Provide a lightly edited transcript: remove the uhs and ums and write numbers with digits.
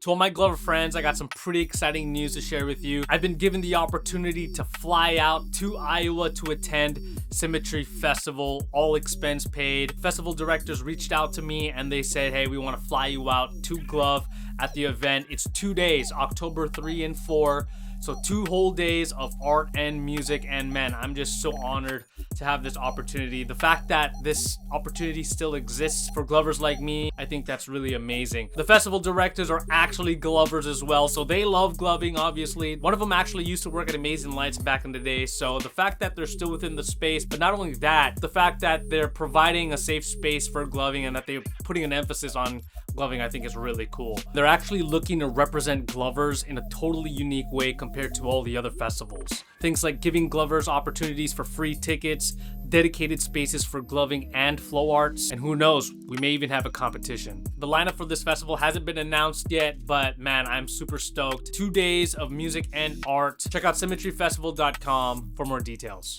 To all my Glover friends, I got some pretty exciting news to share with you. I've been given the opportunity to fly out to Iowa to attend Symmetry Festival, all expense paid. Festival directors reached out to me and they said, hey, we want to fly you out to Glove at the event. It's 2 days, October 3 and 4. So 2 whole days of art and music, and man, I'm just so honored to have this opportunity. The fact that this opportunity still exists for Glovers like me, I think that's really amazing. The festival directors are actually Glovers as well, so they love gloving, obviously. One of them actually used to work at Amazing Lights back in the day, so the fact that they're still within the space, but not only that, the fact that they're providing a safe space for gloving and that they're putting an emphasis on gloving, I think is really cool. They're actually looking to represent Glovers in a totally unique way compared to all the other festivals. Things like giving Glovers opportunities for free tickets, dedicated spaces for gloving and flow arts, and who knows, we may even have a competition. The lineup for this festival hasn't been announced yet, but man, I'm super stoked. 2 days of music and art. Check out symmetryfestival.com for more details.